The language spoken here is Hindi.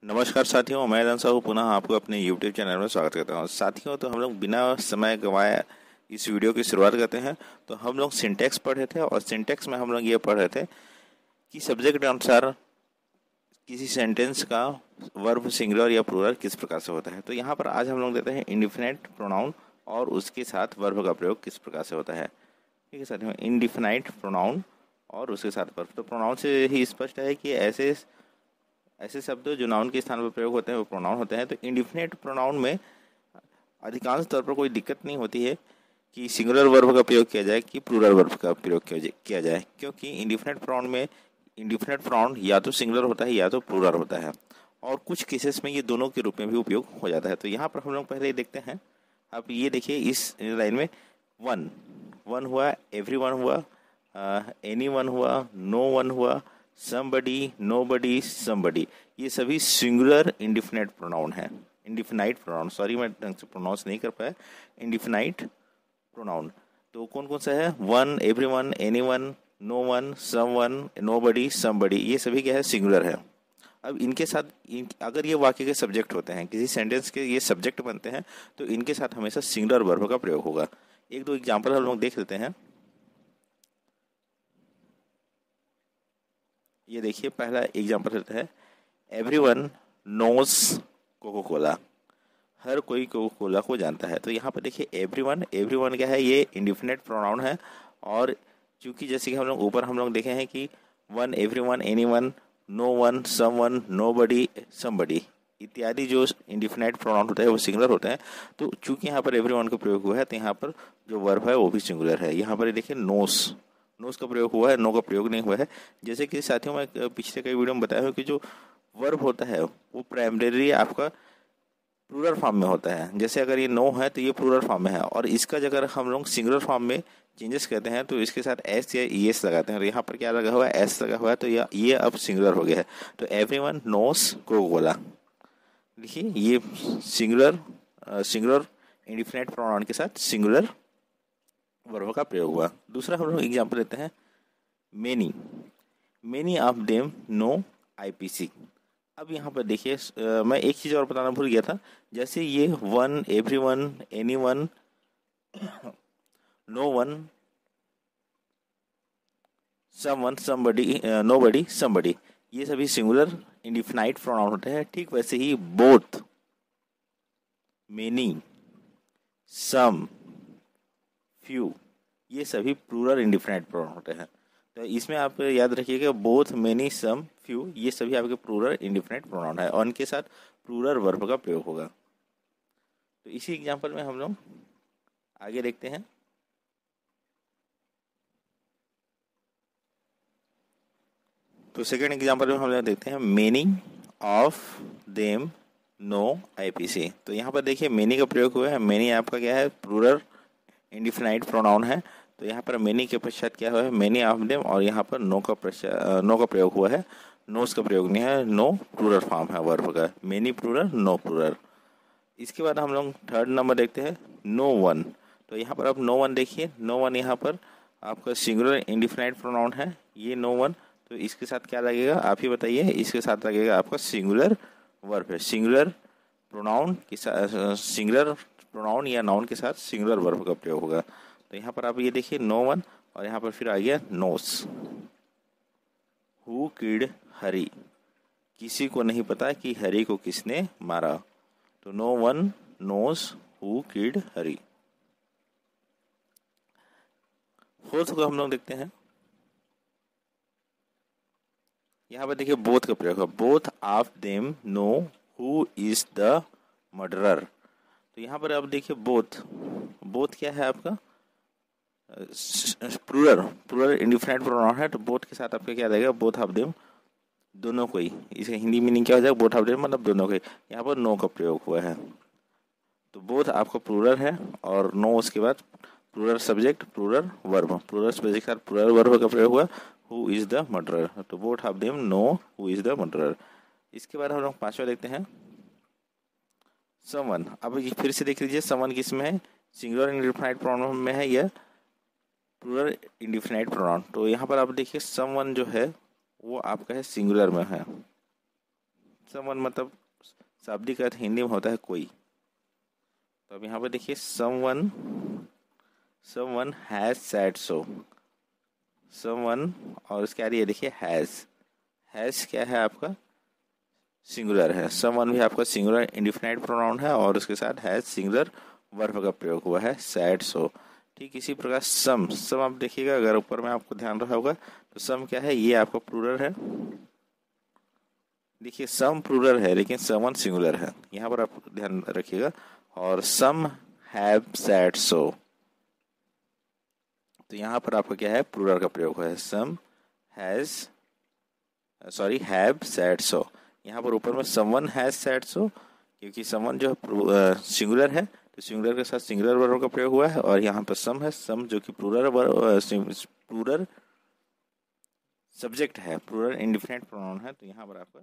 नमस्कार साथियों, मैं रन साहू पुनः आपको अपने YouTube चैनल में स्वागत करता हूं। साथियों, तो हम लोग बिना समय गंवाए इस वीडियो की शुरुआत करते हैं। तो हम लोग सिंटैक्स पढ़ रहे थे और सिंटैक्स में हम लोग ये पढ़ रहे थे कि सब्जेक्ट के अनुसार किसी सेंटेंस का वर्ब सिंगुलर या प्लूरल किस प्रकार से होता है। तो यहाँ पर आज हम लोग देते हैं इंडिफिनिट प्रोनाउन और उसके साथ वर्ब का प्रयोग किस प्रकार से होता है। ठीक है साथियों, इंडिफिनिट प्रोनाउन और उसके साथ वर्ब। तो प्रोनाउन से ही स्पष्ट है कि ऐसे शब्द जो नाउन के स्थान पर प्रयोग होते हैं वो प्रोनाउन होते हैं। तो इंडिफिनिट प्रोनाउन में अधिकांश तौर पर कोई दिक्कत नहीं होती है कि सिंगुलर वर्ब का प्रयोग किया जाए कि प्लूरल वर्ब का प्रयोग किया जाए, क्योंकि इंडिफिनिट प्रोनाउन में इंडिफिनिट प्रोनाउन या तो सिंगुलर होता है या तो प्लूरल होता है, और कुछ केसेस में ये दोनों के रूप में भी उपयोग हो जाता है। तो यहाँ पर हम लोग पहले ही देखते हैं। आप ये देखिए, इस लाइन में वन हुआ, एवरीवन हुआ, एनीवन हुआ, नो वन हुआ, somebody, nobody, somebody, ये सभी सिंगुलर इंडिफिनाइट प्रोनाउन है। इंडिफिनाइट प्रोनाउन, सॉरी मैं ढंग से प्रोनाउंस नहीं कर पाया। इंडिफिनाइट प्रोनाउन तो कौन कौन सा है? One, everyone, anyone, no one, someone, nobody, somebody, ये सभी क्या है? सिंगुलर है। अब इनके साथ अगर ये वाक्य के सब्जेक्ट होते हैं, किसी सेंटेंस के ये सब्जेक्ट बनते हैं, तो इनके साथ हमेशा सिंगुलर वर्ब का प्रयोग होगा। एक दो एग्जाम्पल हम लोग देख लेते हैं। ये देखिए, पहला एग्जाम्पल रहता है, एवरीवन नोज कोको कोला, हर कोई कोको कोला को जानता है। तो यहाँ पर देखिए एवरीवन क्या है? ये इंडिफिनिट प्रोनाउन है। और चूंकि जैसे कि हम लोग देखे हैं कि one, everyone, anyone, no one, someone, nobody, somebody इत्यादि जो इंडिफिनिट प्रोनाउन होता है वो सिंगुलर होता है। तो चूंकि यहाँ पर एवरीवन का प्रयोग हुआ है, तो यहाँ पर जो वर्ब है वो भी सिंगुलर है। यहाँ पर देखिए नोस का प्रयोग हुआ है, नो का प्रयोग नहीं हुआ है। जैसे कि साथियों, मैं पिछले कई वीडियो में बताया हूँ कि जो वर्ब होता है वो प्राइमरी आपका प्लूरल फॉर्म में होता है। जैसे अगर ये नो है तो ये प्लूरल फॉर्म में है, और इसका अगर हम लोग सिंगुलर फॉर्म में चेंजेस करते हैं तो इसके साथ एस या ईएस लगाते हैं, और यहाँ पर क्या लगा हुआ है? एस लगा हुआ है। तो ये अब सिंगुलर हो गया है। तो एवरीवन नोस कोको कोला, देखिए ये सिंगुलर इंडिफिनिट प्रोनाउन के साथ सिंगुलर वर्ब का प्रयोग हुआ। दूसरा हम लोग एग्जाम्पल लेते हैं, many of them know IPC. अब यहाँ पर देखिए, मैं एक चीज़ और बताना भूल गया था। जैसे ये one, everyone, anyone, no one, someone, somebody, nobody, somebody, ये सभी सिंगुलर इंडिफिनाइट प्रोनाउन होते हैं। ठीक वैसे ही बोथ, मेनी, सम, फ्यू, ये सभी प्लूरल इंडिफिनाइट प्रोनाउन होते हैं। तो इसमें आप याद रखिएगा, बोथ, मेनी, सम, फ्यू, ये सभी आपके प्लूरल इंडिफिनाइट प्रोनाउन है, और उनके साथ प्लूरल वर्ब का प्रयोग होगा। तो इसी एग्जांपल में हम लोग आगे देखते हैं। तो सेकंड एग्जांपल में हम लोग देखते हैं, many of them know IPC. तो यहाँ पर देखिए मेनी का प्रयोग हुआ है। मेनी आपका क्या है? प्लूरल इंडिफिनाइट प्रोनाउन है। तो यहाँ पर मेनी के पश्चात क्या हुआ है? मेनी ऑफ देम, और यहाँ पर नो का प्रयोग हुआ है। नोस का प्रयोग नहीं है, नो प्लूरल फॉर्म है वर्ब का। Many plural, no plural. इसके बाद हम लोग थर्ड नंबर देखते हैं, नो वन। तो यहाँ पर आप नो वन देखिए, नो वन यहाँ पर आपका सिंगुलर इंडिफिनाइट प्रोनाउन है, ये नो वन। तो इसके साथ क्या लगेगा? आप ही बताइए। इसके साथ लगेगा आपका सिंगुलर वर्ब है। सिंगुलर प्रोनाउन के साथ, सिंगुलर प्रोनाउन या नाउन के साथ सिंगुलर वर्ब का प्रयोग होगा। तो यहाँ पर आप ये देखिए नो वन, और यहाँ पर फिर आ गया नोस। हु किड हरी, किसी को नहीं पता कि हरी को किसने मारा। तो no one knows who killed Harry. Fourth को हम लोग देखते हैं। यहाँ पर देखिए बोथ का प्रयोग है। Both of them know who is the murderer. तो यहाँ पर आप देखिए बोथ क्या है आपका? प्लूरल इंडिफिनिट प्रोनाउन है। तो बोथ के साथ आपका क्या रहेगा? बोथ ऑफ देम, दोनों को ही। इसका हिंदी मीनिंग क्या हो जाएगा? बोथ ऑफ देम मतलब दोनों को ही। यहाँ पर नो का प्रयोग हुआ है। तो बोथ आपका प्लूरल है, और नो उसके बाद plural subject, plural verb, plural subject के साथ प्लूरल वर्ब का प्रयोग हुआ, हु इज द मर्डरर। तो both of them know who is the murderer. इसके बाद हम लोग पांचवा देखते हैं, समवन। अब ये फिर से देख लीजिए, समवन किस में है? सिंगुलर इंडिफिनाइट प्रोनाउन में है या प्लूरल इंडिफिनाइट प्रोनाउन। तो यहाँ पर आप देखिए समवन जो है वो आपका है सिंगुलर में है। समवन मतलब शाब्दिक अर्थ हिंदी में होता है कोई। तो अब यहाँ पर देखिए someone has said so, someone और उसके आगे ये देखिए हैज क्या है आपका सिंगुलर है, समवन भी आपका सिंगुलर इंडिफिनाइट प्रोनाउन है और उसके साथ हैज सिंगुलर वर्ब का प्रयोग हुआ है सेड सो। ठीक इसी प्रकार सम आप देखिएगा, अगर ऊपर में आपको ध्यान रहा होगा तो सम क्या है, ये आपका प्लूरल है। देखिए सम प्लूरल है लेकिन समवन सिंगुलर है, यहाँ पर आप ध्यान रखिएगा। और सम हैव सेड सो, तो यहाँ पर आपका क्या है प्लूरल का प्रयोग हुआ है, सम हैव सेड सो। यहाँ पर ऊपर में समवन हैज सेड सो, क्योंकि समवन जो सिंगुलर है तो सिंगुलर के साथ सिंगुलर वर्ब का प्रयोग हुआ है, और यहाँ पर सम है, सम जो कि प्लूरल सब्जेक्ट है, प्लूरल इंडिफिनिट प्रोनाउन है, तो यहाँ पर आपका